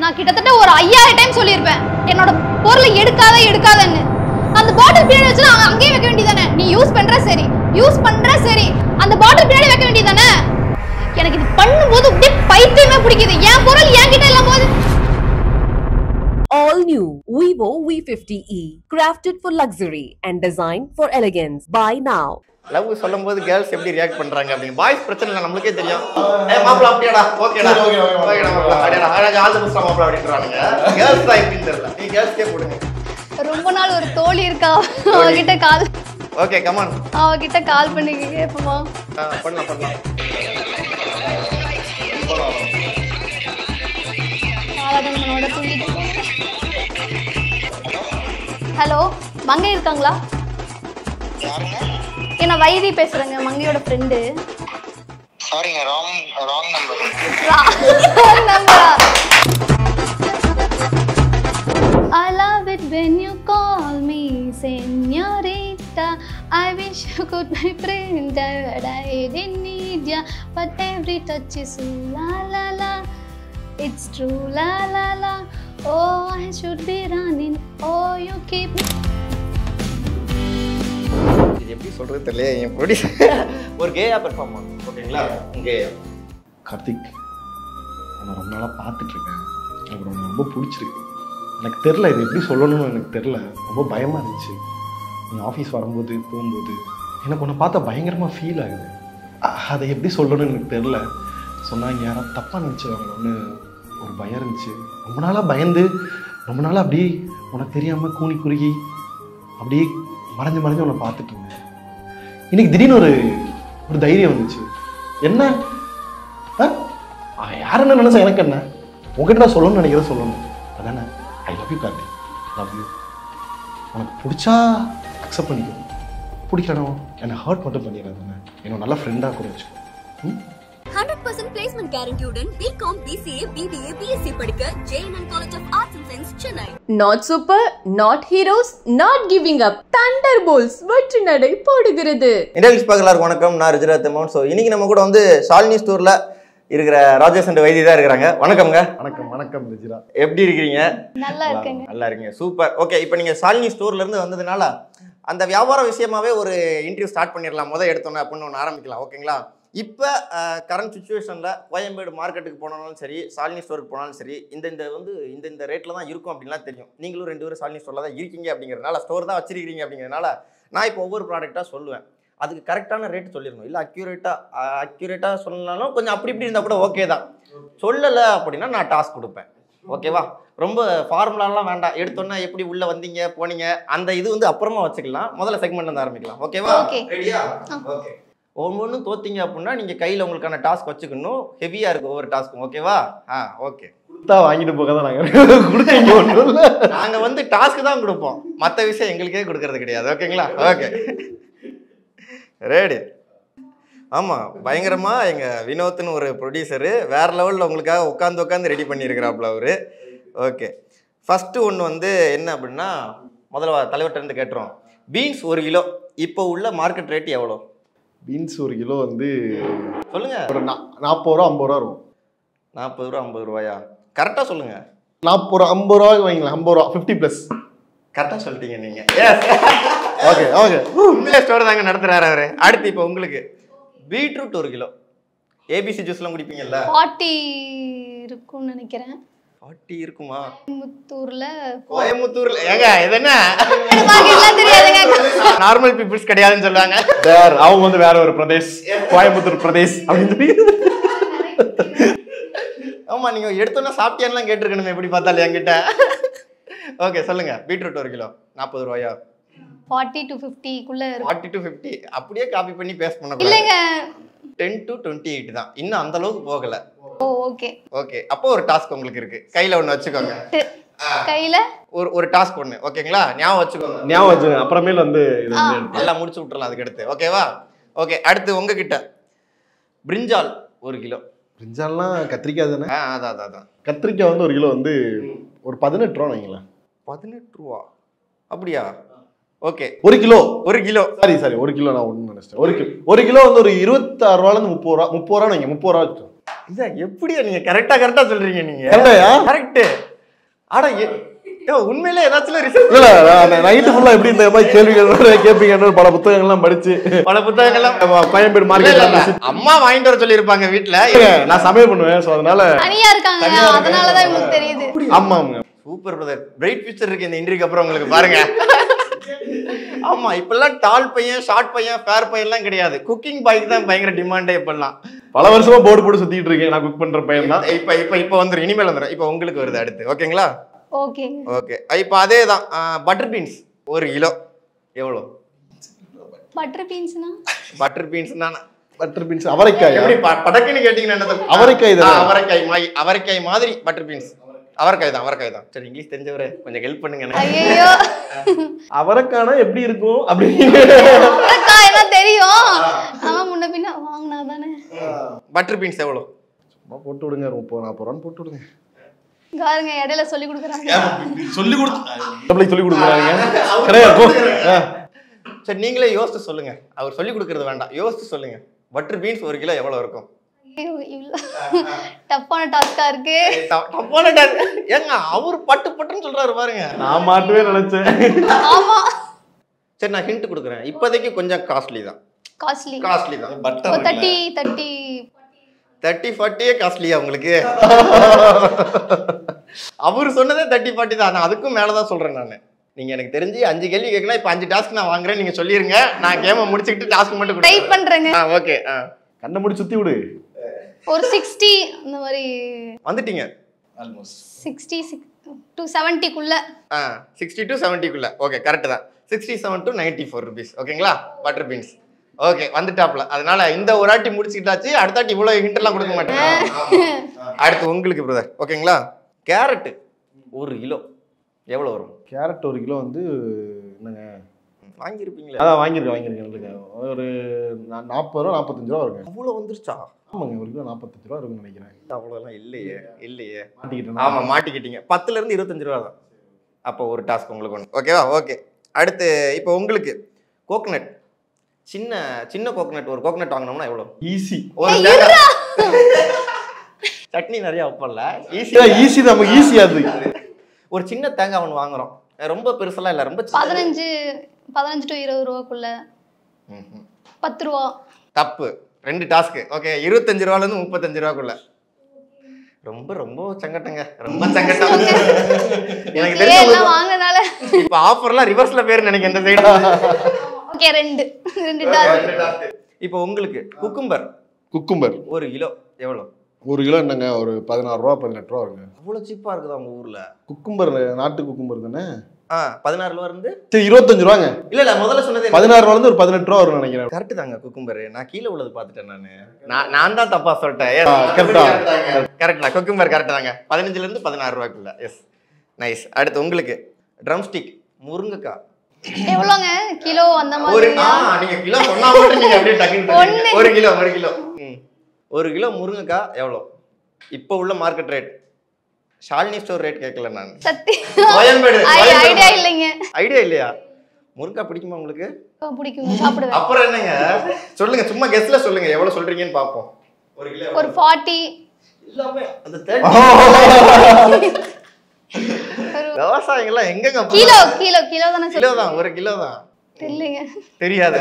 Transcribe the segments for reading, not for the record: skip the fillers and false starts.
நான் கிட்டத்தட்ட ஒரு 5000 டைம் சொல்லியிருப்பேன் என்னோட பொருளை எடுக்காதன்னு. அந்த பாட்டில் பின்னாடி வச்சு அங்கேயே வைக்க வேண்டியதானே? நீ யூஸ் பண்ற சரி அந்த பாட்டில் பின்னாடி வைக்க வேண்டியதானே? எனக்கு இது பண்ணும்போது அப்படியே பைத்தியமே பிடிக்குது. என் பொருள் என்கிட்ட இல்லாம போது. All new Vivo V50e, crafted for luxury and designed for elegance. Buy now. Love சொல்லும்போது கேர்ள்ஸ் எப்படி ரியாக்ட் பண்றாங்க அப்படிங்க. பாய்ஸ் பிரச்சனை இல்லை, நம்மளுக்கே தெரியும். மாப்பிள அப்படியாடா, ஓகேடா மாப்பிள அப்படியாடா, ஆல் தி பெஸ்ட் மாப்பிள அப்படின்றானுங்க. கேர்ள்ஸ் தான் எப்படின்னு தெரியல. நீ கேர்ள்ஸ்க்கே போடுங்க. ரொம்ப நாள் ஒரு தோழி இருக்கா, அவகிட்ட கால். ஓகே கம் ஆன், அவகிட்ட கால் பண்ணி கேப்போமா? பண்ணலாம். ஹலோ, மங்கை இருக்காங்களா? என்ன வைதி பேசுறேங்க, மங்கையோட ஃப்ரெண்டு. சாரிங்க, wrong number. I love it when you call me señorita. I wish you could be friend, but I didn't need ya. But every touch is ooh la la la. It's true la la la. Oh, I should be running. Oh, you keep me. இது எப்படி சொல்றது தெரியல. என் producer ஒரு கேயா perform பண்ணும். ஓகேங்களா? கேயா கார்த்திக், நான் ரொம்ப நாளாக பார்த்துட்ருக்கேன். எனக்கு ரொம்ப பிடிச்சிருக்கு. எனக்கு தெரில இது எப்படி சொல்லணும்னு எனக்கு தெரில. ரொம்ப பயமாக இருந்துச்சு. நீ ஆஃபீஸ் வரும்போது போகும்போது எனக்கு ஒன்று பார்த்தா பயங்கரமாக ஃபீல் ஆகுது. அதை எப்படி சொல்லணும்னு எனக்கு தெரில. சொன்னாங்க யாராவது தப்பாக நினச்சிடுவாங்களோன்னு ஒரு பயம் இருந்துச்சு. ரொம்ப நாளாக பயந்து, ரொம்ப நாளாக அப்படியே உனக்கு தெரியாமல் கூனி குறுகி அப்படியே மறைஞ்சு உன்னை பார்த்துட்டு இருந்தேன். இன்னைக்கு திடீர்னு ஒரு தைரியம் வந்துச்சு. என்ன யார் என்ன நினைச்சா எனக்கு என்ன, உங்ககிட்ட நான் சொல்லணும்னு நினைக்கிறத சொல்லணும். அதானே? I love you Karthik, love you. உனக்கு பிடிச்சா அக்செப்ட் பண்ணிக்கோ, பிடிக்கணும் என்னை ஹர்ட் மட்டும் பண்ணிடுறேன். என்னோட நல்ல ஃப்ரெண்டாக கூட வச்சுக்கோ. 100% placement guaranteed BCom, BCA, BBA, BSc படிக்க JNN College of Arts and Science, Chennai. Not super, not heroes, not giving up. Thunderbolts வெற்றி நடை போடுகிறது. இன்டெலிஜென்ஸ் பார்க்கலாருக்கு வணக்கம். நான் ரிஜராத் மோகன். ஸோ இன்னைக்கு நம்ம கூட வந்து ஷாலினி ஸ்டோரில் இருக்கிற ராஜேஷ் அண்ட் வைத்தி தான் இருக்கிறாங்க. வணக்கம்ங்க. வணக்கம் ரிஜிரா, எப்படி இருக்கிறீங்க? நல்லா இருக்கேங்க. நல்லா இருக்கீங்க, சூப்பர். ஓகே, இப்போ நீங்கள் ஷாலினி ஸ்டோர்லேருந்து வந்ததுனால அந்த வியாபார விஷயமாவே ஒரு இன்டர்வியூ ஸ்டார்ட் பண்ணிடலாம். எடுத்தோன்னே அப்படின்னு ஒன்று ஆரம்பிக்கலாம். ஓகேங்களா? இப்போ கரண்ட் சுச்சுவேஷனில் கோயம்பேடு மார்க்கெட்டுக்கு போனாலும் சரி, ஷாலினி ஸ்டோருக்கு போனாலும் சரி, இந்த ரேட்டில் தான் இருக்கும் அப்படின்லாம் தெரியும். நீங்களும் 2 பேரும் ஷாலினி ஸ்டோரில் தான் இருக்கீங்க அப்படிங்கிறதுனால, ஸ்டோர் தான் வச்சிருக்கீங்க அப்படிங்கிறதுனால நான் இப்போ ஒவ்வொரு ப்ராடக்டாக சொல்லுவேன். அதுக்கு கரெக்டான ரேட்டு சொல்லிடணும். இல்லை அக்யூரேட்டாக சொல்லனாலும் கொஞ்சம் அப்படி இப்படி இருந்தால் கூட ஓகே தான். சொல்லலை அப்படின்னா நான் டாஸ்க் கொடுப்பேன். ஓகேவா? ரொம்ப ஃபார்முலாலாம் வேண்டாம். எடுத்தோன்னா எப்படி உள்ளே வந்தீங்க போனீங்க அந்த இது வந்து அப்புறமா வச்சுக்கலாம். முதல்ல செக்மெண்ட் வந்து ஆரம்பிக்கலாம். ஓகேவா? ரெடியா? ஓகே. ஒவ்வொன்றும் தோத்தீங்க அப்படின்னா நீங்கள் கையில் உங்களுக்கான டாஸ்க் வச்சுக்கணும். ஹெவியாக இருக்கும் ஒவ்வொரு டாஸ்க்கும். ஓகேவா? ஓகே. கொடுத்தா வாங்கிட்டு போக தான் நாங்கள் கொடுத்தீங்க. ஒன்றும் இல்லை, நாங்கள் வந்து டாஸ்க்கு தான் கொடுப்போம், மற்ற விஷயம் எங்களுக்கே கொடுக்கறது கிடையாது. ஓகேங்களா? Okay, ready. ஆமாம், பயங்கரமாக எங்கள் வினோத்னு ஒரு ப்ரொடியூசரு வேறு லெவலில் உங்களுக்காக உட்காந்து ரெடி பண்ணியிருக்கிறாப்புல அவர். ஓகே, ஃபஸ்ட்டு ஒன்று வந்து என்ன அப்படின்னா, முதல்ல தலைவர்கிட்ட இருந்து கேட்டுருவோம். பீன்ஸ் 1 கிலோ இப்போ உள்ள மார்க்கெட் ரேட் எவ்வளோ? பீன்ஸ் 1 கிலோ வந்து சொல்லுங்கள். ஒரு 40 ரூபா 50 ரூபா இருக்கும். 40 ரூபா 50 ரூபாயா? கரெக்டாக சொல்லுங்கள். 40 ரூபா 50 ரூபாய்க்கு வாங்கிக்கலாம். 50 ரூபா 50+. கரெக்டாக சொல்லிட்டீங்க நீங்கள். ஓகே உண்மையிலே ஸ்டோர் தாங்க நடத்துகிறாரு அவர். அடுத்து இப்போ உங்களுக்கு பீட்ரூட் 1 கிலோ. ஏபிசி ஜூஸ்லாம் குடிப்பீங்கல்ல? 40 இருக்கும்னு நினைக்கிறேன். 40 இருக்குமா? கோயம்புத்தூர்ல ஏங்க இது என்ன தெரியாதுங்க, நார்மல் பீப்புள்ஸ் கிடையாதுன்னு சொல்லுவாங்க. அவங்க வந்து வேற ஒரு பிரதேஷ், கோயம்புத்தூர் பிரதேஷ் அப்படின்னு சொல்லி. ஆமா, நீங்க எடுத்தோன்னா சாப்பிட்டியான்லாம் கேட்டிருக்கணுமே எப்படி பார்த்தாலும் என்கிட்ட. ஓகே சொல்லுங்க. பீட்ரூட் 1 கிலோ 40 ரூபாயா? 40 to 50 குள்ள இருக்கு. 40 to 50 அப்படியே காப்பி பண்ணி பேஸ்ட் பண்ண இல்லங்க. 10 to 28 தான். இன்னும் அந்த அளவுக்கு போகல. ஓகே ஓகே, அப்போ ஒரு டாஸ்க் உங்களுக்கு இருக்கு. கையில ஒண்ணு வச்சுக்கோங்க. கையில ஒரு டாஸ்க் ஒண்ணு. ஓகேங்களா? ஞாபகம் வச்சுக்கோங்க. அப்புறமேல வந்து எல்லாம் முடிச்சு விட்டுறலாம் அதுக்கு அடுத்து. ஓகேவா? ஓகே, அடுத்து உங்ககிட்ட பிரிஞ்சால் 1 கிலோ. பிரிஞ்சால்லாம் கத்திரிக்காய் தானே? அதான் கத்திரிக்காய் வந்து 1 கிலோ வந்து ஒரு 18 ரூபா வைங்களேன். 18 ரூபா அப்படியா? Okay, 1 kilo. சாரி 1 கிலோ நான் ஒன்று நினைச்சிட்டேன். 1 கிலோ வந்து ஒரு 26 ரூபாலேருந்து 30 ரூபா. 30 ரூபா வைங்க. 30 ரூபா வச்சுட்டோம். எப்படியா நீங்க கரெக்டா சொல்றீங்க நீங்க? கரெக்ட். ஆனா உண்மையிலே ஏதாச்சும் ரிசல்ட் இல்ல நைட்டு ஃபுல்லா எப்படி இந்த மாதிரி கேள்விகள் கேட்பீங்கன்னு பல புத்தகங்கள்லாம் படிச்சு கோயம்பேடு மார்க்கெட் அம்மா வாங்கிட்டு வர சொல்லி இருப்பாங்க வீட்டுல. நான் சமையல் பண்ணுவேன். சோ அதனால தனியா இருக்காங்க, அதனாலதான் உங்களுக்கு தெரியுது. ஆமா ஆமா. Super brother. பிரைட் ஃபியூச்சர் இருக்கு இந்த இன்டர்வியூக்கு அப்புறம் உங்களுக்கு பாருங்க. ஆமா இப்பெல்லாம் டால் பையன், ஷார்ட் பையன், ஃபேர் பையன் எல்லாம் கிடையாது. குக்கிங் பாய்க்கு தான் பயங்கர டிமாண்டே இப்பெல்லாம். பல வருஷமா போர்டு போட்டு சுத்திட்டு இருக்கேன். நான் குக் பண்ற பையன் தான். இப்ப வந்துரும், இனிமேல் வந்துரும். இப்ப உங்களுக்கு வருது அடுத்து. ஓகேங்களா? ஓகே. இப்ப அதேதான். பட்டர் பீன்ஸ் 1 கிலோ எவ்வளவு? பட்டர் பீன்ஸ்னா பட்டர் பீன்ஸ் அவரைக்காய். எப்படி படக்குன்னு கேட்டீங்கன்னா அவரைக்காய் தான். அவரைக்காய் மாதிரி பட்டர் பீன்ஸ். அவரைக்காய் தான். சரி இங்கிலீஷ் தெரிஞ்சவரே கொஞ்சம் ஹெல்ப் பண்ணுங்க. ஐயோ அவரைக்கானா எப்படி இருக்கும் அப்படி? அவரைக்காய் என்ன தெரியும், ஆமா முன்ன பின்ன வாங்கினா தானே. பட்டர் பீன்ஸ் எவ்வளவு? சும்மா போட்டு விடுங்க. 30-40 ரூபான்னு போட்டு விடுங்க. பாருங்க இடையில சொல்லி கொடுக்குறாங்க. சொல்லி கொடுக்குறாங்க. சரி நீங்களே யோசிச்சு சொல்லுங்க. அவர் சொல்லி கொடுக்கறது வேண்டாம், யோசிச்சு சொல்லுங்க. பட்டர் பீன்ஸ் 1 கிலோ எவ்வளவு இருக்கும்? டப்பான டாஸ்கா இருக்கு. ஏங்க அவர் பட்டுன்னு சொல்றாரு பாருங்க. நான் மாட்டுவே நினைச்சேன். ஆமா சரி நான் ஹிண்ட் கொடுக்குறேன். இப்போதைக்கு கொஞ்சம் காஸ்ட்லி தான். பட்டர் 30-40 காஸ்ட்லியா உங்களுக்கு? அவர் சொன்னதே 30-40 தான். நான் அதுக்கும் மேலதான் சொல்றேன் நான். நீங்க எனக்கு தெரிஞ்சு 5 கேள்வி கேட்கணும். இப்ப 5 டாஸ்க் நான் வாங்குறேன். நீங்க சொல்லிருங்க. நான் கேம முடிச்சுக்கிட்டு டாஸ்க் மட்டும் ட்ரை பண்றேங்க. ஓகே. கண்ணை முடி சுத்தி விடு. ஒரு 60 அந்த மாதிரி வந்துட்டீங்க. ஆல்மோஸ்ட் 60 to 70 குள்ள. 60 to 70 குள்ள. ஓகே கரெக்ட் தான். 67 to 94 rupees. ஓகேங்களா? Butter beans. ஓகே வந்துட்டாப்ல. அதனால இந்த ஒரு ஆட்டி முடிச்சுக்கிட்டாச்சு. அடுத்தாட்டி இவ்வளவு ஹிண்ட் எல்லாம் கொடுக்க மாட்டேன். அடுத்து உங்களுக்கு பிரதர். ஓகேங்களா? கேரட் 1 கிலோ எவ்வளவு வரும்? கேரட் 1 கிலோ வந்து என்னங்க வாங்கியிருப்பீங்களா? அதான் வாங்கியிருக்கேன். ஒரு 40 ரூபா 45 ரூபா வருங்க. அவ்வளோ வந்துருச்சா? ஆமாங்க 1 கிலோ 45 ரூபா இருக்குன்னு நினைக்கிறேன். அவ்வளோலாம் இல்லையே. மாட்டிக்கிட்டேன். ஆமா மாட்டிக்கிட்டீங்க. 10ல-இருந்து 25 ரூபா தான். அப்போ ஒரு டாஸ்க் உங்களுக்கு ஒன்று. ஓகேவா? ஓகே. அடுத்து இப்போ உங்களுக்கு கோகனட் சின்ன கோகனட், ஒரு கோகனட் வாங்கினோம்னா எவ்வளோ? ஈஸி. சட்னி நிறைய வைப்பல. ஈஸி நமக்கு ஈஸியா அது. ஒரு சின்ன தேங்காய் ஒன்று வாங்குறோம். ரொம்ப பெருசெல்லாம் இல்லை, ரொம்ப 15 to 20 ரூபாக்குள்ள. 10 ரூபா தப்பு. 2 டாஸ்க். ஓகே 25 ரூபாலேருந்து 35 ரூபாக்குள்ள. ரொம்ப சங்கட்டங்க. ரொம்ப சங்கட்டம். எனக்கு தெரிஞ்ச வாங்குறனால இப்ப ஆஃபர்லாம் ரிவர்ஸ்ல பேர் நினைக்கிறேன் இந்த சைடு. Okay 2 task. இப்போ உங்களுக்கு குக்கும்பர் 1 கிலோ எவ்வளோ? 1 கிலோ என்னங்க ஒரு 16 ரூபா 18 ரூபா வருங்க. அவ்வளோ சீப்பா இருக்குதா உங்க ஊர்ல? குக்கும்பர் நாட்டு குக்கும்பர் தானே? 16 ரூபா இருந்து சரி 25 ரூபாங்க. இல்ல முதல்ல சொன்னது 16 ரூபால இருந்து ஒரு 18 ரூபா வரும்னு நினைக்கிறேன். கரெக்ட் தாங்க. குக்கும்பர் நான் கீழே உள்ளது பார்த்துட்டேன். நான் தான் தப்பா சொல்லிட்டேன். கரெக்ட் தான். குக்கும்பர் கரெக்ட் தாங்க. 15ல இருந்து 16 ரூபாய்க்குள்ள. Yes nice. அடுத்து உங்களுக்கு ட்ரம் ஸ்டிக் முருங்கைக்காய் எவ்வளோங்க கிலோ? அந்த மாதிரி நீங்க கிலோ சொன்னா மட்டும் நீங்க அப்படியே டக்குன்னு 1 கிலோ 1 கிலோ முருங்கைக்காய் எவ்வளோ? இப்போ உள்ள market rate. Shalini store rate கேட்கல நான். ஐடியா இல்லையா? முருங்கா பிடிக்குமா உங்களுக்கு? பிடிக்கும், சாப்பிடுவேன். அப்புறம் என்னங்க சொல்லுங்க, சும்மா கெஸ்ல சொல்லுங்க எவ்வளவு சொல்றீங்கன்னு பாப்போம். ஒரு கிலோ ஒரு 40 எல்லாமே அந்த 30. விவசாயிகளா எங்கங்க? கிலோ தானே? கிலோ தான். 1 கிலோ தான். தெரியலங்க. தெரியாது.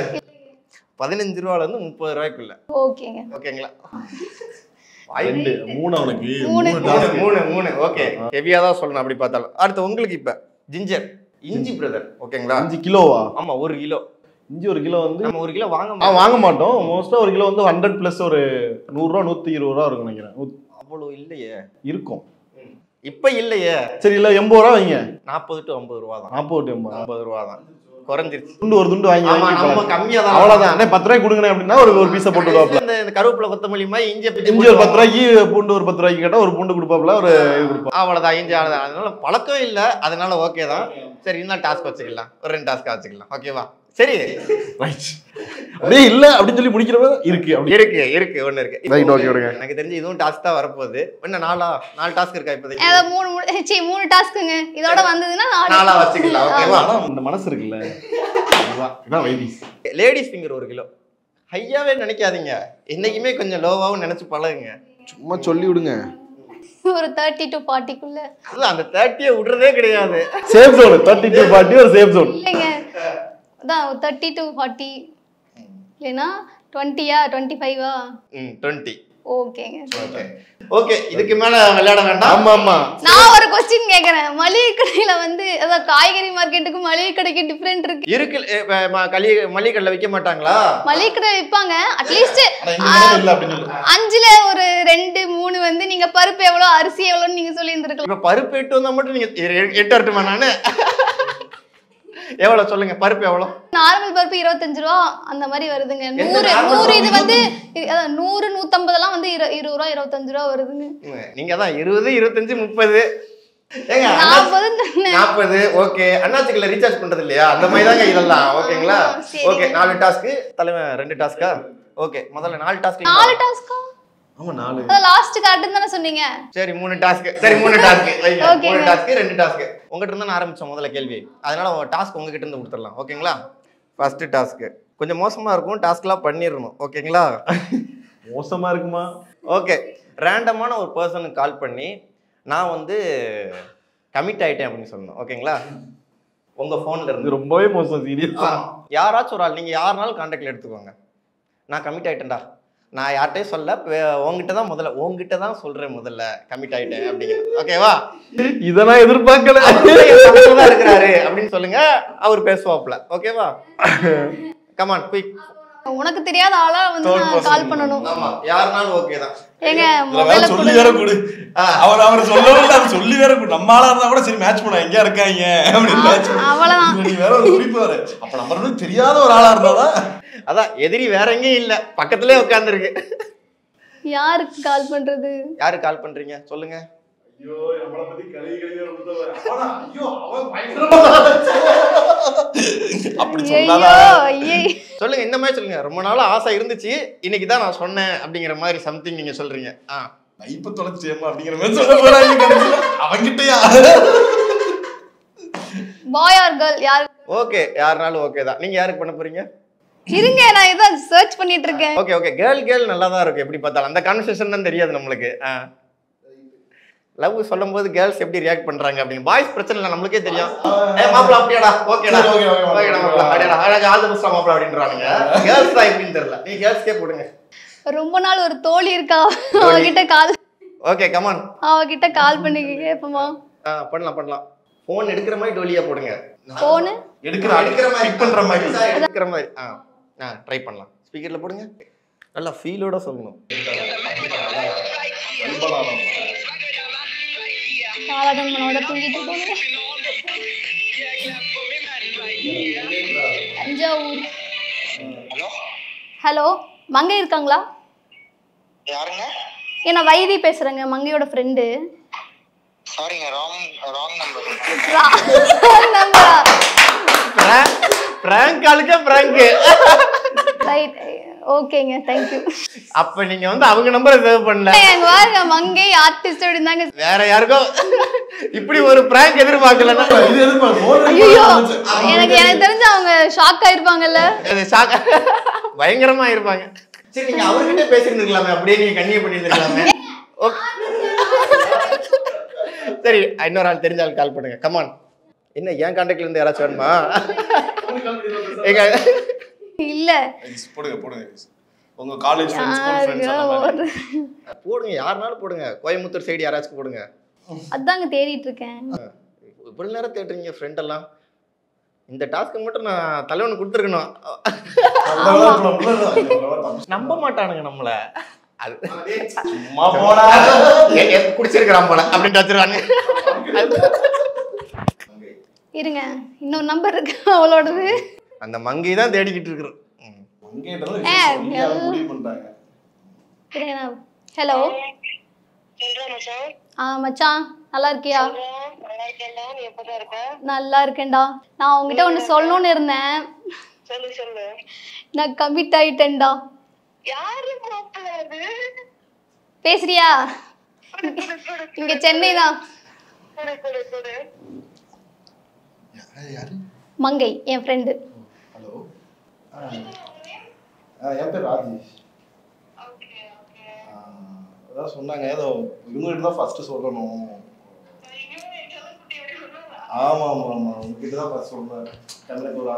15 ரூபால இருந்து 30 ரூபாய்க்குள்ள. ஓகேங்க. ஓகேங்களா? 2 3 அவனுக்கு 3 ஓகே. ஹெவியா தான் சொல்லணும் அப்படி பார்த்தாலும். அடுத்து உங்களுக்கு இப்ப ஜிஞ்சர் இஞ்சி பிரதர். ஓகேங்களா? 5 கிலோவா? ஆமா 1 கிலோ. இஞ்சி 1 கிலோ வந்து நம்ம 1 கிலோ வாங்க மாட்டோம். மோஸ்டா 1 கிலோ வந்து 100 பிளஸ் ஒரு 100 ரூபா 120 ரூபா இருக்கும் நினைக்கிறேன். அவ்வளவு இல்லையே. இருக்கும் இப்ப இல்லையே. சரி இல்ல 80 ரூபா வைங்க. 40 to 50 ரூபா தான். 40 to 50 ரூபா தான். குறைஞ்சிருச்சு. ஒரு துண்டு வாங்கி நம்ம கம்மியா தான். அவ்வளவுதான். அண்ணே 10 ரூபாய்க்கு கொடுங்க அப்படின்னா ஒரு பீஸை போட்டு விடுவாப்ல. இந்த கருவேப்பிலை கொத்தமல்லி மாதிரி இஞ்சி ஒரு 10 ரூபாய்க்கு பூண்டு ஒரு 10 ரூபாய்க்கு கேட்டா ஒரு பூண்டு கொடுப்பாப்ல, ஒரு இது கொடுப்போம். அவ்வளவுதான். இஞ்சி அவ்வளவுதான். அதனால பழக்கம் இல்ல, அதனால ஓகே தான். சரி இன்னும் டாஸ்க் வச்சுக்கலாம். ஒரு 2 டாஸ்க் வச்சுக்கலாம். ஓகேவா? சரி அப்படியே இல்ல அப்படின்னு சொல்லி முடிக்கிறவ இருக்கு. இருக்கு ஒண்ணு இருக்கு. ரைட் ஓகே விடுங்க. எனக்கு தெரிஞ்சு இதுவும் டாஸ்க் தான் வரப்போகுது. இன்னும் 4 டாஸ்க் இருக்கா இப்போதைக்கு? 3 டாஸ்க்குங்க. இதோட வந்ததுன்னா 4 வச்சுக்கலாம். ஓகேவா? இந்த மனசு இருக்குல்ல. இதான் வைதிஸ். Ladies finger 1 kilo. ஹையாவே நினைக்காதீங்க. என்னைக்குமே கொஞ்சம் லோவாவும் நினைச்சு பழகுங்க. சும்மா சொல்லி விடுங்க. ஒரு 30 to 40க்குள்ள. இல்ல அந்த 30 விடுறதே கிடையாது. சேஃப் ஜோன் 30 to 40 ஒரு சேஃப் ஜோன். இல்லைங்க. அதான் 30 to 40 இல்லைனா 20யா 25ஆ? 20. ஓகேங்க. ஓகே இதுக்கு மேல விளையாட வேண்டாம். ஆமா ஆமா. நான் ஒரு क्वेश्चन கேக்குறேன். மளிகை கடையில வந்து அத காய்கறி மார்க்கெட்டுக்கு மளிகை கடைக்கு டிஃபரண்ட் இருக்கு. மளிகை கடையில விக்க மாட்டாங்களா? மளிகை கடை விப்பாங்க. அட்லீஸ்ட் 5ல ஒரு 2 3 வந்து நீங்க பருப்பு எவ்வளவு அரிசி எவ்வளவுன்னு நீங்க சொல்லி இருந்திருக்கலாம். இப்ப பருப்பு 8 வந்தா மட்டும் நீங்க 8 வரட்டுமா நானு? எவ்வளவு சொல்லுங்க பருப்பு எவ்வளவு? நார்மல் பருப்பு 25 ரூபா அந்த மாதிரி வருதுங்க. 100 இது வந்து 100 150 எல்லாம் வந்து 20 ரூபா 25 ரூபா வருதுங்க. நீங்க தான் 20 25 30 ஏங்க 40 ஓகே. அண்ணாச்சிக்கல ரீசார்ஜ் பண்றது இல்லையா? அந்த மாதிரி தாங்க இதெல்லாம். ஓகேங்களா? ஓகே 4 டாஸ்க் தலைவன் 2 டாஸ்கா? ஓகே முதல்ல 4 டாஸ்க். 4 டாஸ்கா? ஆமா 4. அத லாஸ்ட் கரெக்ட் தான சொன்னீங்க. சரி 3 டாஸ்க். சரி 3 டாஸ்க். 3 task 2 task. உங்ககிட்ட இருந்து நான் ஆரம்பிச்சோம் முதல்ல கேள்வி. அதனால டாஸ்க் உங்ககிட்ட இருந்து கொடுத்துடலாம். ஓகேங்களா? ஃபர்ஸ்ட் டாஸ்க் கொஞ்சம் மோசமா இருக்கும். டாஸ்க்லாம் பண்ணிரணும். ஓகேங்களா? மோசமா இருக்குமா? ஓகே ரேண்டமான ஒரு பர்சனுக்கு கால் பண்ணி நான் வந்து கமிட் ஆயிட்டேன் அப்படின்னு சொல்லணும். ஓகேங்களா? உங்க போன்ல இருந்து. ரொம்பவே மோசம் சீரியஸா. யாராச்சும் ஒரு ஆள் நீங்க யாருனாலும் கான்டாக்ட்ல எடுத்துக்கோங்க. நான் கமிட் ஆயிட்டேன்டா. நான் யார்கிட்டயும் சொல்ல உங்ககிட்ட தான் சொல்றேன் முதல்ல கமிட் ஆயிட்டேன் அப்படிங்கிறது. ஓகேவா? இதெல்லாம் எதிர்பார்க்கல. இருக்கிறாரு அப்படின்னு சொல்லுங்க. அவர் பேசுவாப்ல. ஓகேவா? Come on quick. உனக்கு தெரியாத ஆளா வந்து நான் கால் பண்ணனும். ஆமா யாருனாலும் ஓகே தான். ஏங்க மொபைல சொல்லி வேற கொடு. அவர் சொல்லவே அது சொல்லி வேற கொடு. நம்ம ஆளா இருந்தா கூட சரி மேட்ச் பண்ண எங்க இருக்காங்க அப்படின்னு மேட்ச். அவ்வளவுதான். நீ வேற ஒரு குறிப்பு வர. அப்ப நம்ம தெரியாத ஒரு ஆளா இருந்தாதான் அதான் எதிரி வேற எங்கேயும் இல்ல பக்கத்துலயே உட்கார்ந்துருக்கு. யாருக்கு கால் பண்றது? யாருக்கு கால் பண்றீங்க சொல்லுங்க. ஐயோ நம்மள பத்தி கலிகலியா இருந்தவர். அப்படா ஐயோ அவன் பயங்கரமா அப்படி சொன்னாதா? சொல்லுங்க இந்த மாதிரி சொல்லுங்க. ரொம்ப நாளா ஆசை இருந்துச்சு இன்னைக்கு தான் நான் சொன்னேன் அப்படிங்கிற மாதிரி சம்திங் நீங்க சொல்றீங்க. நைப்ப தொலைச்சேமா அப்படிங்கிற மாதிரி சொல்ல போறாங்க. அவங்கிட்டயா? பாய் ஆர் கேர்ள் யார்? ஓகே யாருனாலும் ஓகே தான். நீங்க யாருக்கு பண்ண போறீங்க? இருங்க நான் இத சர்ச் பண்ணிட்டு இருக்கேன். ஓகே ஓகே கேர்ள் நல்லா தான் இருக்கு. எப்படி பார்த்தாலும் அந்த கான்வர்சேஷன் தான் தெரியாது நம்மளுக்கு. லவ் சொல்லும்போது கேர்ள்ஸ் எப்படி ரியாக்ட் பண்றாங்க அப்படின்னு. பாய்ஸ் பிரச்சனை இல்லை நம்மளுக்கே தெரியும். மாப்பிள அப்படியாடா ஓகேடா ஓகேடா மாப்பிள அப்படியாடா ஆல் தி பெஸ்ட் மாப்பிள அப்படின்றாங்க. கேர்ள்ஸ் தான் எப்படின்னு தெரியல. நீ கேர்ள்ஸ்க்கே போடுங்க. ரொம்ப நாள் ஒரு தோழி இருக்கா அவகிட்ட கால். ஓகே கமான் அவகிட்ட கால் பண்ணி கேப்பமா? பண்ணலாம். போன் எடுக்கிற மாதிரி டோலியா போடுங்க. போன் எடுக்கிற மாதிரி பிக் பண்ற மாதிரி எடுக்கிற மாதிரி. ட்ரை பண்ணலாம். ஸ்பீக்கர்ல போடுங்க. நல்லா ஃபீலோட சொல்லணும். காலடன் மனோட தூங்கிட்டு போங்க. தஞ்சாவூர். ஹலோ மங்கை இருக்காங்களா? யாருங்க? நான் வைதி பேசுறேங்க மங்கையோட ஃப்ரெண்டு. சாரிங்க ராங் நம்பர். பிராங்க் காலுக்கு பிராங்க். ரைட் ஓகேங்க थैंक यू. அப்ப நீங்க வந்து அவங்க நம்பரை சேவ் பண்ணல. எங்க வாங்க மங்கை ஆர்டிஸ்ட் அப்படிதாங்க. வேற யாருக்கோ இப்படி ஒரு பிராங்க் எதிர்பார்க்கலனா இது எதிர்பார்க்க. ஐயோ எனக்கு தெரிஞ்ச அவங்க ஷாக் ஆயிருப்பாங்கல்ல. ஷாக் பயங்கரமா இருப்பாங்க. சரி நீங்க அவர்கிட்ட பேசிருந்துக்கலாமே. அப்படியே நீங்க கன்னிய பண்ணிருந்துக்கலாமே. சரி இன்னொரு ஆள் தெரிஞ்ச ஆள் கால் பண்ணுங்க. கமான். என்ன ஏன் கான்டாக்ட்ல இருந்து யாராச்சும் வேணுமா? இல்ல போடுங்க உங்க காலேஜ் ஃப்ரெண்ட்ஸ் ஸ்கூல் ஃப்ரெண்ட்ஸ் அந்த மாதிரி போடுங்க. யாருனாலும் போடுங்க. கோயம்புத்தூர் சைடு யாராச்சும் போடுங்க. அதாங்க தேடிட்டு இருக்கேன். இவ்வளவு நேரம் தேடுறீங்க ஃப்ரெண்ட் எல்லாம். இந்த டாஸ்க் மட்டும் நான் தலைவனுக்கு கொடுத்துருக்கணும். நம்ப மாட்டானுங்க நம்மள. அது சும்மா போடா குடிச்சிருக்கிறான் போல அப்படின்னு வச்சிருவாங்க. இருங்க இன்னொரு நம்பர் இருக்கு அவளோடது. அந்த மங்கை தான் தேடிக்கிட்டு இருக்கிறோம். ஹலோ மச்சான் நல்லா இருக்கியா? நல்லா இருக்கேன்டா. நான் உங்ககிட்ட ஒண்ணு சொல்லணும்னு இருந்தேன். நான் கமிட் ஆயிட்டேன்டா. பேசுறியா? இங்க சென்னை தான். மங்கை என் ஃப்ரெண்டு. ஹலோ என் பேர் ராஜேஷ். அதான் சொன்னாங்க ஏதோ இவங்ககிட்ட தான் ஃபர்ஸ்ட் சொல்லணும். ஆமா ஆமா ஆமா உங்ககிட்ட தான் ஃபர்ஸ்ட் சொன்னாரு. எனக்கு ஒரு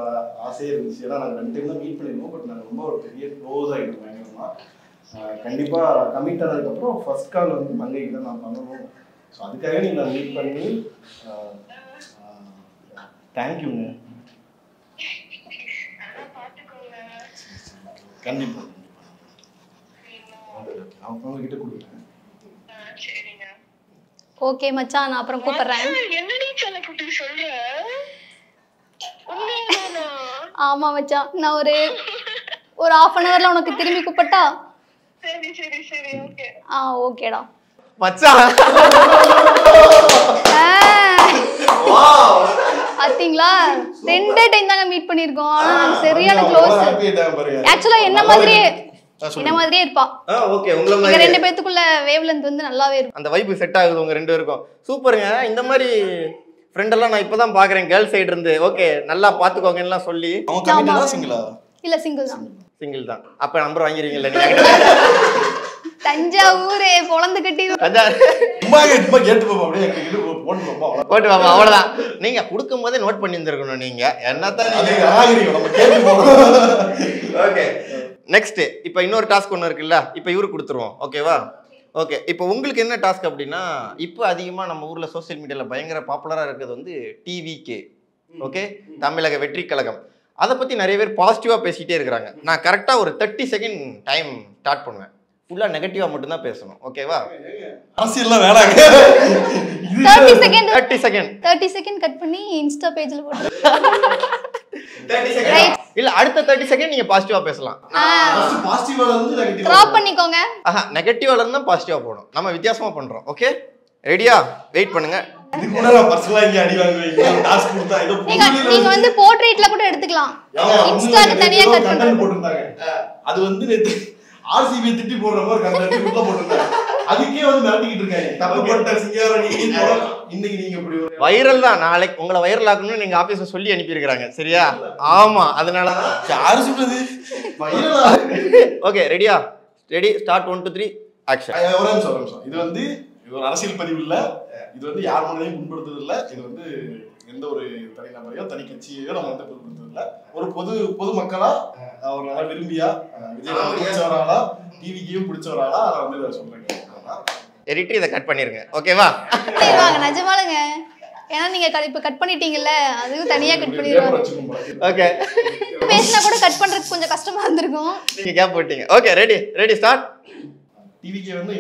ஆசையே இருந்துச்சு. ஏன்னா நாங்கள் 2 டைம் தான் மீட் பண்ணிருக்கோம். பட் நாங்கள் ரொம்ப ஒரு பெரிய க்ளோஸ் ஆகிட்டோம் பயங்கரமா. கண்டிப்பா கமிட் ஆனதுக்கப்புறம் ஃபர்ஸ்ட் கால் வந்து மங்கைக்கு தான் நான் பண்ணணும். ஸோ அதுக்காக நீங்கள் நான் மீட் பண்ணி தேங்க்யூங்க. கண்டிப்பா அவங்க கிட்ட கொடுக்குறேன். ஓகே மச்சான், நான் அப்புறம் கூப்பிடுறேன். ஆமா மச்சான், நான் ஒரு 1/2 hourல உனக்கு திரும்பி கூப்பிட்டா? ஓகேடா மச்சான். பாத்தீங்களா 2 டைம் தாங்க மீட் பண்ணிருக்கோம். ஆனா சரியான க்ளோஸ். ஆக்சுவலா என்ன மாதிரியே இருப்பா. ஓகே, உங்கள மாதிரி 2 பேத்துக்குள்ள வேவ் லெந்த் வந்து நல்லாவே இருக்கும். அந்த வைப் செட் ஆகுது உங்க 2 பேருக்கும். சூப்பருங்க. இந்த மாதிரி ஃப்ரெண்ட் எல்லாம் நான் இப்பதான் பாக்குறேன் கேர்ள் சைடு இருந்து. ஓகே, நல்லா பாத்துக்கோங்க எல்லாம் சொல்லி. அவங்க கமிட்டடா சிங்கிளா? இல்ல சிங்கிள் தான். சிங்கிள் தான். அப்ப நம்பர் வாங்கிடுவீங்கல்ல நீங்க? தஞ்சாவூரே பொளந்து கட்டி சும்மா கேட்டு போப்பா அப்படியே போட்டு வாமா அவ்வளவுதான். நீங்க கொடுக்கும் போதே நோட் பண்ணி இருந்திருக்கணும். நீங்க என்னத்தான் நம்ம கேட்டு போறோம். ஓகே, நெக்ஸ்ட் இப்போ இன்னொரு டாஸ்க் ஒன்று இருக்குல்ல, இப்போ இவருக்கு கொடுத்துருவோம். ஓகேவா? ஓகே, இப்போ உங்களுக்கு என்ன டாஸ்க் அப்படின்னா, இப்போ அதிகமாக நம்ம ஊரில் சோசியல் மீடியாவில் பயங்கர பாப்புலராக இருக்கிறது வந்து டிவிகே. ஓகே, தமிழக வெற்றி கழகம். அதை பற்றி நிறைய பேர் பாசிட்டிவாக பேசிக்கிட்டே இருக்கிறாங்க. நான் கரெக்டாக ஒரு 30 செகண்ட் டைம் ஸ்டார்ட் பண்ணுவேன். ஃபுல்லாக நெகட்டிவாக மட்டும்தான் பேசணும். ஓகேவா? அரசியல்லாம் வேணாங்க. 30 செகண்ட் கட் பண்ணி இன்ஸ்டா பேஜ்ல போட்டு 30 செகண்ட் இல்ல, அடுத்த 30 செகண்ட் நீங்க பாசிட்டிவா பேசலாம். ஃபர்ஸ்ட் பாசிட்டிவா இருந்து நெகட்டிவ் டிராப் பண்ணிக்கோங்க. நெகட்டிவ்ல இருந்து பாசிட்டிவா போணும். நம்ம வித்தியாசமா பண்றோம். ஓகே, ரெடியா? வெயிட் பண்ணுங்க. இது கூட நான் பர்சனலா இங்க அடி வாங்குவீங்க. டாஸ்க் கொடுத்தா ஏதோ நீங்க வந்து போர்ட்ரேட்ல கூட எடுத்துக்கலாம். இன்ஸ்டாக்கு தனியா கட் போட்டுட்டாங்க. அது வந்து நேத்து ஆர்சிபி திட்டி போடுற மாதிரி கண்டென்ட் உள்ள போட்டுட்டாங்க. அதுக்கே வந்து மிரட்டிக்கிட்டு இருக்காங்க. தப்பு போட்ட சிங்காரம் இன்னைக்கு நீங்க இப்படி வைரல் தான். நாளைக்கு உங்களை வைரல் ஆக்கணும்னு நீங்க ஆபீஸ்ல சொல்லி அனுப்பி இருக்காங்க. சரியா? ஆமா, அதனால யாரு சொல்றது வைரலா? ஓகே, ரெடியா? Ready, start. 1 2 3 ஆக்ஷன். ஒரே நிமிஷம். இது வந்து ஒரு அரசியல் பதிவு இல்ல. இது வந்து யார் மனதையும் புண்படுத்துறது இல்ல. இது வந்து எந்த ஒரு தனிநபரையோ தனி கட்சியையோ நம்ம வந்து புண்படுத்துறது இல்ல. ஒரு பொது மக்களா ஒரு நல்லா விரும்பியா விஜய் பிடிச்சவராளா டிவிக்கையும் பிடிச்சவராளா அதை வந்து சொல்றேன். எடிட்டர் இதை கட் பண்ணிருங்க. ஓகேவா? நிஜமாலுங்க. ஏன்னா நீங்க இப்ப கட் பண்ணிட்டீங்கல்ல, அதுவும் தனியா கட் பண்ணிடுவாங்க. ஓகே, பேசினா கூட கட் பண்றதுக்கு கொஞ்சம் கஷ்டமா இருந்திருக்கும். நீங்க கேப் போட்டீங்க. Okay, ready start. டிவிக்கே வந்து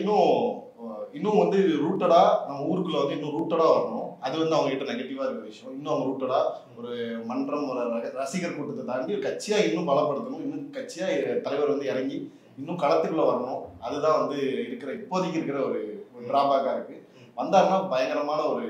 இன்னும் வந்து ரூட்டடா நம்ம ஊருக்குள்ள வந்து இன்னும் ரூட்டடா வரணும். அது வந்து அவங்க கிட்ட நெகட்டிவா இருக்கிற விஷயம். இன்னும் அவங்க ரூட்டடா ஒரு மன்றம், ஒரு ரசிகர் கூட்டத்தை தாண்டி ஒரு கட்சியா இன்னும் பலப்படுத்தணும். இன்னும் கட்சியா தலைவர் வந்து இறங்கி இன்னும் களத்துக்குள்ள வரணும். அதுதான் வந்து இப்போதைக்கு இருக்கிற ஒரு டிராபேக்கா இருக்கு. வந்தாருன்னா பயங்கரமான ஒரு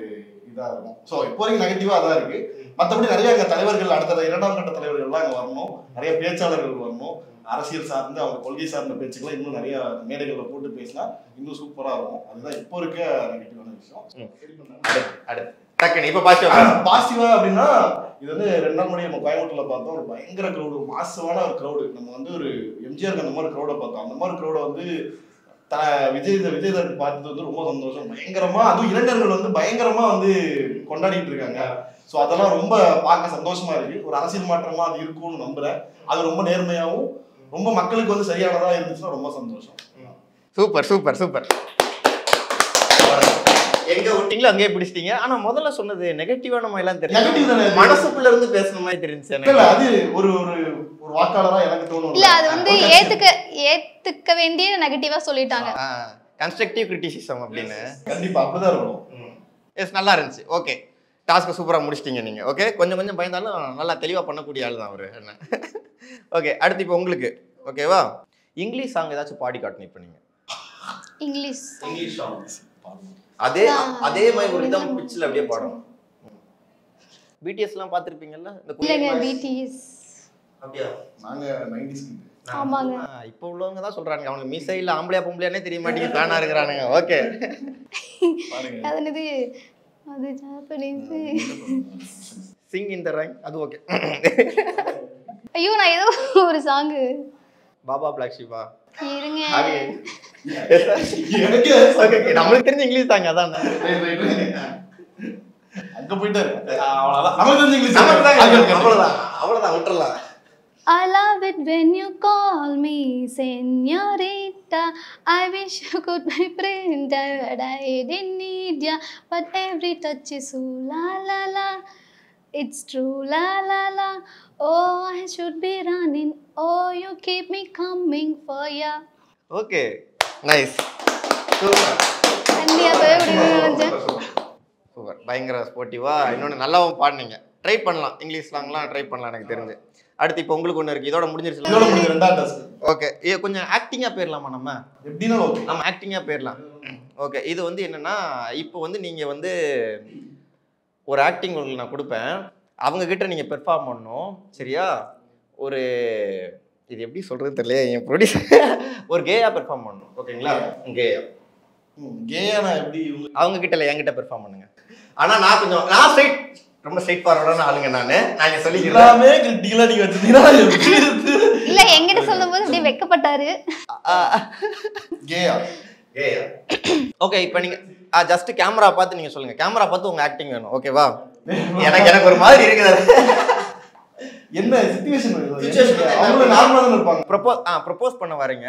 இதா இருக்கும். ஸோ இப்போதைக்கு நெகட்டிவா அதான் இருக்கு. மற்றபடி நிறைய அங்கே தலைவர்கள், அடுத்த 2ஆம் கட்ட தலைவர்கள்லாம் அங்கே வரணும். நிறைய பேச்சாளர்கள் வரணும். அரசியல் சார்ந்து அவங்க கொள்கை சார்ந்த பேச்சுக்கெல்லாம் இன்னும் நிறைய மேடைகளை போட்டு பேசினா இன்னும் சூப்பரா இருக்கும். அதுதான் இப்போ இருக்க நெகட்டிவான விஷயம். பாசிட்டிவா அப்படின்னா இது வந்து 2 நாள் முன்னாடி நம்ம கோயம்புத்தூர்ல பார்த்தோம். ஒரு பயங்கர க்ரௌடு, மாசமான ஒரு க்ரௌடு. நம்ம வந்து ஒரு எம்ஜிஆருக்கு அந்த மாதிரி க்ரௌடை பார்த்தோம். அந்த மாதிரி க்ரௌடை வந்து விஜய் பார்த்தது வந்து ரொம்ப சந்தோஷம். பயங்கரமா, அதுவும் இளைஞர்கள் வந்து பயங்கரமா வந்து கொண்டாடிட்டு இருக்காங்க. ஸோ அதெல்லாம் ரொம்ப பார்க்க சந்தோஷமா இருக்கு. ஒரு அரசியல் மாற்றமா அது இருக்கும்னு நம்புறேன். அது ரொம்ப நேர்மையாகவும் ரொம்ப மக்களுக்கு வந்து சரியானதா இருந்துச்சுன்னா ரொம்ப சந்தோஷம். சூப்பர். எங்க விட்டீங்களோ அங்கேயே பிடிச்சிட்டீங்க. ஆனா முதல்ல சொன்னது நெகட்டிவா நம்ம எல்லாம் தெரியும். மனசுக்குள்ள இருந்து பேசணும் மாதிரி தெரிஞ்சு அது ஒரு வாக்காளரா எனக்கு தோணும். இல்ல, அது வந்து ஏத்துக்க வேண்டிய நெகட்டிவா சொல்லிட்டாங்க. கன்ஸ்ட்ரக்டிவ் கிரிட்டிசிசம் அப்படின்னு. கண்டிப்பா அப்படிதான் இருக்கணும். எஸ், நல்லா இருந்துச்சு. ஓகே, டாஸ்க்கு சூப்பராக முடிச்சிட்டீங்க நீங்கள். ஓகே, கொஞ்சம் பயந்தாலும் நல்லா தெளிவாக பண்ணக்கூடிய ஆள் தான் அவர். என்ன? ஓகே, அடுத்து இப்போ உங்களுக்கு ஓகேவா? இங்கிலீஷ் சாங் ஏதாச்சும் பாடி காட்டணும் இப்போ நீங்கள். இங்கிலீஷ் சாங் அதே மாதிரி ஒரு ரிதம் பிட்ச்ல அப்படியே பாடணும். பிடிஎஸ்லாம் பார்த்துருப்பீங்கல்ல? இல்லைங்க, பிடிஎஸ் அப்படியா? நாங்க 90s கிட். ஆமாங்க. இப்போ உள்ளவங்க தான் சொல்றாங்க அவங்க மீசை இல்ல ஆம்பளையா பொம்பளையானே தெரிய மாட்டேங்குது, ஃபேனா இருக்கிறானுங்க. ஓகே, அது ஜாப்பனீஸ் சிங் இன் தி ரைம். அது ஓகே. ஐயோ, நான் ஏதோ ஒரு சாங் பாபா பிளாக் ஷீப்பா இருங்க. ஓகே நம்மளுக்கு தெரிஞ்ச இங்கிலீஷ் தாங்க அதான் அங்க போயிட்டாரு அவ்வளவுதான் நமக்கு தெரிஞ்ச இங்கிலீஷ் அவ்வளவுதான் விட்டுறலாம். I love it when you call me señorita. I wish you could be friend, but I didn't need ya. But every touch is ooh la la la. It's true la la la. Oh, I should be running. Oh, you keep me coming for ya. Okay nice super super பயங்கர ஸ்போர்ட்டிவா. இன்னொன்று நல்லாவும் பாடினீங்க. Try பண்ணலாம் English சாங்லாம் try பண்ணலாம் எனக்கு தெரிஞ்சு. அடுத்து இப்போ உங்களுக்கு ஒன்று இருக்குது. இதோட முடிஞ்சிருச்சு. இதோட முடிஞ்சு ரெண்டாவது டாஸ்க். ஓகே இது கொஞ்சம் ஆக்டிங்காக போயிடலாமா நம்ம? எப்படின்னா ஓகே நம்ம ஆக்டிங்காக போயிடலாம். ஓகே இது வந்து என்னென்னா இப்போ வந்து நீங்கள் வந்து ஒரு ஆக்டிங் உங்களுக்கு நான் கொடுப்பேன். அவங்கக்கிட்ட நீங்கள் பெர்ஃபார்ம் பண்ணணும் சரியா? ஒரு இது எப்படி சொல்கிறது தெரியல. என் ப்ரொடியூசர் ஒரு கேயாக பெர்ஃபார்ம் பண்ணணும் ஓகேங்களா? கேயா கேயா எப்படி அவங்கக்கிட்ட இல்லை என்கிட்ட பெர்ஃபார்ம் பண்ணுங்க. ஆனால் நான் ஸ்ட்ரைட் ரொம்ப ஸ்ட்ரைட் ஃபார்வர்டான ஆளுங்க. நான் சொல்லி எல்லாமே கிரிட்டிக்கலா நீங்க வச்சிருந்தீங்கன்னா இல்ல என்கிட்ட சொல்லும்போது அப்படியே வெக்கப்பட்டாரு. கேயா ஓகே இப்போ நீங்க ஜஸ்ட் கேமரா பார்த்து நீங்க சொல்லுங்க. கேமரா பார்த்து உங்க ஆக்டிங் வேணும் ஓகேவா? எனக்கு ஒரு மாதிரி இருக்குது. என்ன சிச்சுவேஷன் அவங்க நார்மலா தான் இருப்பாங்க. ப்ரொபோஸ் பண்ண வரீங்க.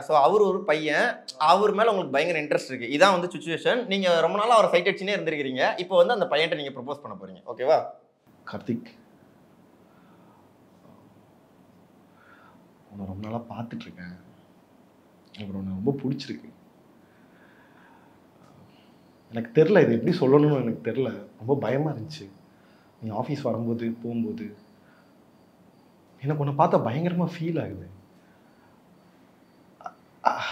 ஸோ அவர் ஒரு பையன், அவர் மேலே உங்களுக்கு பயங்கர இன்ட்ரெஸ்ட் இருக்கு. இதான் வந்து சிச்சுவேஷன். நீங்கள் ரொம்ப நாளாக அவரை சைட் அடிச்சுனே இருந்திருக்கிறீங்க. இப்போ வந்து அந்த பையன்ட்ட நீங்கள் ப்ரொபோஸ் பண்ண போறீங்க ஓகேவா? கார்த்திக், உன்னை ரொம்ப நாளாக பார்த்துட்டு இருக்கேன். எனக்கு உன்னை ரொம்ப பிடிச்சிருக்கு. எனக்கு தெரில இது எப்படி சொல்லணும்னு எனக்கு தெரில. ரொம்ப பயமாக இருந்துச்சு. நீ ஆஃபீஸ் வரும்போது போகும்போது எனக்கு உன்னை பார்த்தா பயங்கரமாக ஃபீல் ஆகுது.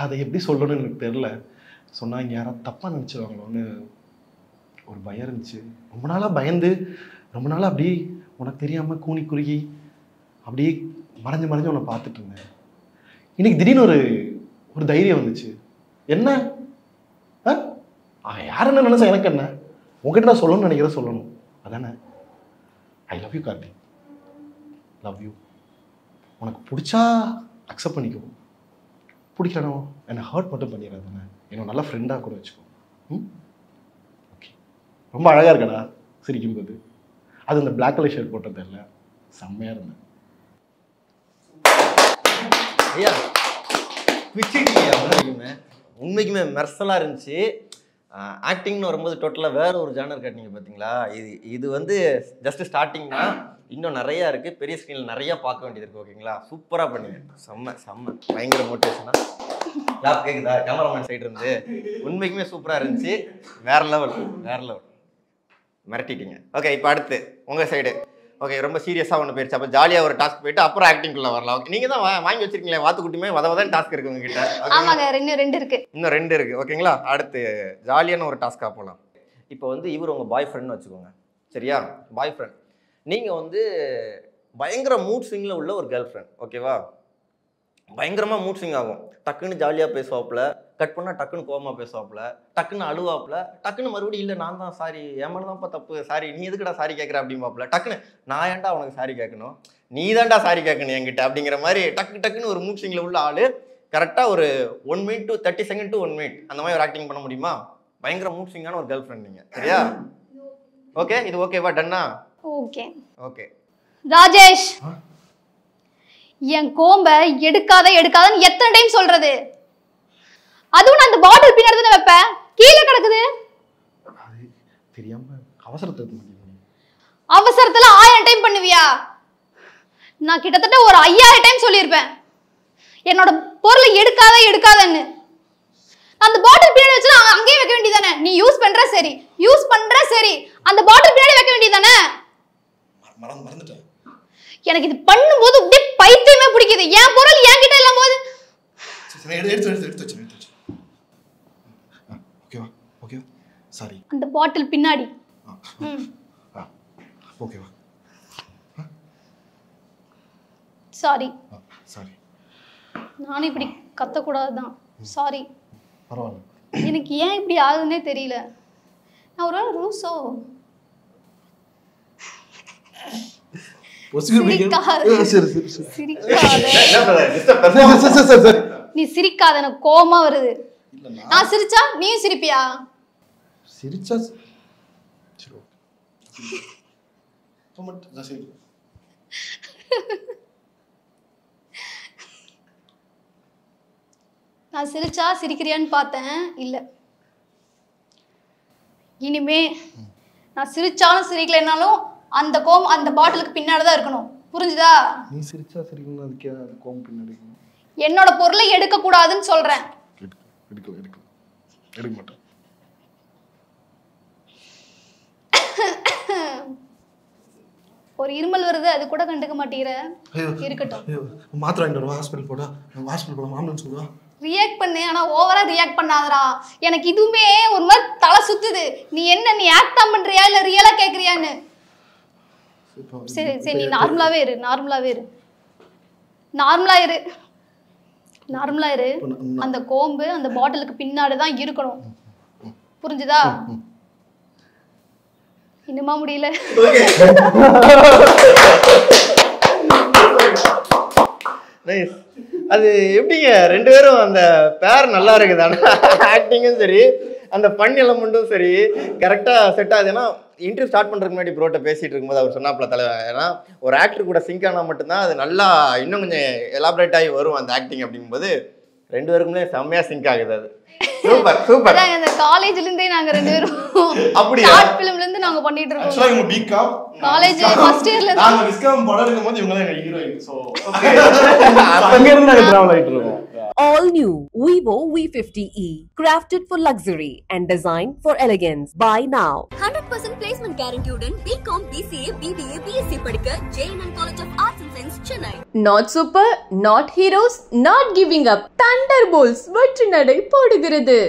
அதை எப்படி சொல்லணும்னு எனக்கு தெரில. சொன்னால் இங்கே யாராவது தப்பாக நினச்சிடுவாங்களோன்னு ஒரு பயம் இருந்துச்சு. ரொம்ப நாளாக பயந்து ரொம்ப நாளாக அப்படியே உனக்கு தெரியாமல் கூனி குறுகி அப்படியே மறைஞ்சு உன்னை பார்த்துட்டு இருந்தேன். இன்னைக்கு திடீர்னு ஒரு தைரியம் வந்துச்சு. என்ன யாருன்னு நினைச்சா எனக்கு என்ன, உங்ககிட்ட நான் சொல்லணும்னு நினைக்கிறத சொல்லணும். அதானே? I love you Karthik, love you. உனக்கு பிடிச்சா அக்செப்ட் பண்ணிக்கோ, பிடிக்கணும் என்னை ஹர்ட் மட்டும் பண்ணிடுறது தானே. என்னோட நல்ல ஃப்ரெண்டாக கூட வச்சுக்கோ. ஓகே, ரொம்ப அழகாக இருக்கடா சிரிக்கும்போது. அது இந்த பிளாக் கலர் ஷர்ட் போட்டது இல்லை, செம்மையாக இருந்தேன். ஐயா உண்மைக்குமே மெர்சலாக இருந்துச்சு. ஆக்டிங்னு வரும்போது டோட்டலாக வேற ஒரு ஜானர் காட்டினீங்க பார்த்தீங்களா? இது வந்து ஜஸ்ட் ஸ்டார்டிங் தான். இன்னும் நிறையா இருக்குது. பெரிய ஸ்க்ரீனில் நிறையா பார்க்க வேண்டியது இருக்குது ஓகேங்களா? சூப்பராக பண்ணீங்க. செம்ம பயங்கர மோட்டிவேஷனாக. லாப் கேட்குதா கேமராமேன் சைடு இருந்து? உண்மைக்குமே சூப்பராக இருந்துச்சு. வேற லெவல் மிரட்டிட்டீங்க. ஓகே இப்போ அடுத்து உங்கள் சைடு. ஓகே ரொம்ப சீரியஸாக ஒன்று போயிடுச்சு. அப்போ ஜாலியாக ஒரு டாஸ்க் போயிட்டு அப்புறம் ஆக்டிங்குள்ளே வரலாம். ஓகே நீங்கள் தான் வாங்கி வச்சிருக்கீங்களே வாத்துக்குட்டியுமே வதவதான் டாஸ்க் இருக்குது உங்ககிட்ட. ஆமாங்க, ரெண்டு இருக்குது. இன்னும் 2 இருக்குது ஓகேங்களா? அடுத்து ஜாலியான ஒரு டாஸ்க்காக போகலாம். இப்போ வந்து இவர் உங்கள் பாய் ஃப்ரெண்ட்னு வச்சுக்கோங்க சரியா? பாய் ஃப்ரெண்ட். நீங்கள் வந்து பயங்கர மூட் ஸ்விங்கில் உள்ள ஒரு கேர்ள் ஃப்ரெண்ட் ஓகேவா? பயங்கரமாக மூட் ஸ்விங் ஆகும். டக்குன்னு ஜாலியாக பேசுவாப்புல, கட் பண்ணால் டக்குன்னு கோவமாக பேசுவாப்புல, டக்குன்னு அழுவாப்புல, டக்குன்னு மறுபடியும் இல்லை நான் தான் சாரி, என் மேலே தான்ப்பா தப்பு, சாரி நீ எதுக்குடா சாரி கேட்குற அப்படிம்பாப்புல, டக்குன்னு நான் ஏன்டா உனக்கு சாரி கேட்கணும், நீ தான்டா சாரி கேட்கணும் என்கிட்ட அப்படிங்கிற மாதிரி டக்குன்னு ஒரு மூட் ஸ்விங்கில் உள்ள ஆள். கரெக்டாக ஒரு 1 minute to 30 seconds to 1 minute அந்த மாதிரி ஒரு ஆக்டிங் பண்ண முடியுமா? பயங்கர மூட் ஸ்விங்கான ஒரு கேர்ள் ஃப்ரெண்ட் நீங்கள் சரியா? ஓகே இது ஓகேவா? டன்னா? ஓகே ராஜேஷ், என் கோம்பை எடுக்காதன்னு எத்தனை டைம் சொல்றது? அதுவும் நான் அந்த பாட்டில் பின்னாடி தானே வைப்பேன், கீழே கிடக்குது. தெரியாம அவசரத்துல 1000 டைம் பண்ணுவியா? நான் கிட்டத்தட்ட ஒரு 5000 டைம் சொல்லியிருப்பேன் என்னோட பொருளை எடுக்காதன்னு. அந்த பாட்டில் பின்னாடி வச்சு அங்கேயே வைக்க வேண்டியதானே? நீ யூஸ் பண்ற சரி அந்த பாட்டில் பின்னாடி வைக்க வேண்டியதானே? மறந்துட்டேன். எனக்கு இது பண்ணும்போது அப்படியே பைத்தியமே பிடிக்குது. என் பொருள் என்கிட்ட இல்லாம போது. எடுத்து ஓகேவா சாரி. அந்த பாட்டில் பின்னாடி. ஓகேவா சாரி. சாரி. நானும் இப்படி கத்தக்கூடாதுதான். சாரி. பரவாயில்ல. எனக்கு ஏன் இப்படி ஆகுதுன்னே தெரியல. நான் ஒரு வேளை ரூசோ நீ சிரிக்காத, எனக்கு கோவமா வருது. இல்ல நான் சிரிச்சா நீயும் சிரிப்பியா? சிரிச்சா சரி ஓகே சரி. நான் சிரிச்சா சிரிக்கிறியான்னு பார்த்தேன், இல்ல. இனிமே நான் சிரிச்சாலும் சிரிக்கலைனாலும் அந்த கோம் அந்த பாட்டிலுக்கு பின்னாடி தான் இருக்கணும். புரிஞ்சுதா? நீ சிரிச்சா சிரிக்கணும், அதுக்கே அது கோம் பின்னாடி என்னோட பொருளை எடுக்க கூடாதுன்னு சொல்றேன். எடுக்க மாட்டேன். ஒரு இருமல் வருது, அது கூட கண்டுக்க மாட்டேங்கிற. இருக்கட்டும், மாத்திரை வாங்கிட்டு வருவா, ஹாஸ்பிட்டல் போடா, ஹாஸ்பிட்டல் போடா, ஆம்புலன்ஸ் போடா. ரியாக்ட் பண்ணு, ஆனா ஓவரா ரியாக்ட் பண்ணாதடா. எனக்கு இதுவுமே ஒரு மாதிரி தலை சுத்துது. நீ என்ன, நீ ஆக்டா பண்றியா இல்ல ரியலா கேக்குறியான்னு? சரி சரி, நீ நார்மலாவே இரு, நார்மலாவே இரு, நார்மலா இரு, நார்மலா இரு. அந்த கோம்பு அந்த பாட்டிலுக்கு பின்னாடி தான் இருக்கணும். புரிஞ்சுதா? இன்னுமா முடியல? அது எப்படிங்க ரெண்டு பேரும் அந்த பேர் நல்லா இருக்குது. ஆனால் ஆக்டிங்கும் சரி அந்த ஃபன் எலமெண்ட்டும் சரி கரெக்டாக செட் ஆகுது. ஏன்னா இன்டர்வியூ ஸ்டார்ட் பண்ணுறதுக்கு முன்னாடி ப்ரோட்ட பேசிகிட்டு இருக்கும்போது அவர் சொன்னாப்புல தலைவர், ஏன்னா ஒரு ஆக்டர் கூட சிங்க் ஆனால் மட்டும்தான் அது நல்லா இன்னும் கொஞ்சம் எலாபரேட் ஆகி வரும் அந்த ஆக்டிங். அப்படிங்கும்போது ரெண்டு பேருக்குமே செம்மையாக சிங்க் ஆகுது. அது சூப்பர் சூப்பர். அந்த காலேஜ்ல இருந்தே நாங்க ரெண்டு பேரும் அப்படியே ஷார்ட் ஃபிலிம்ல இருந்து நாங்க பண்ணிட்டு இருக்கோம். ஆக்சுவலா இவங்க பிகாம் காலேஜ் ஃபர்ஸ்ட் இயர்ல நாங்க விஸ்காம் படம் எடுக்கும்போது இவங்க தான் எங்க ஹீரோயின். சோ அங்க இருந்து நாங்க டிராவல் ஆயிட்டு இருக்கோம். All new Vivo V50e, crafted for luxury and designed for elegance. Buy now. 100% placement guaranteed BCom, BCA, BBA, BSc படிக்க JNN College of Arts and Science, Chennai. Not super, not heroes, not giving up. Thunderbolts வெற்றி நடை போடுகிறது.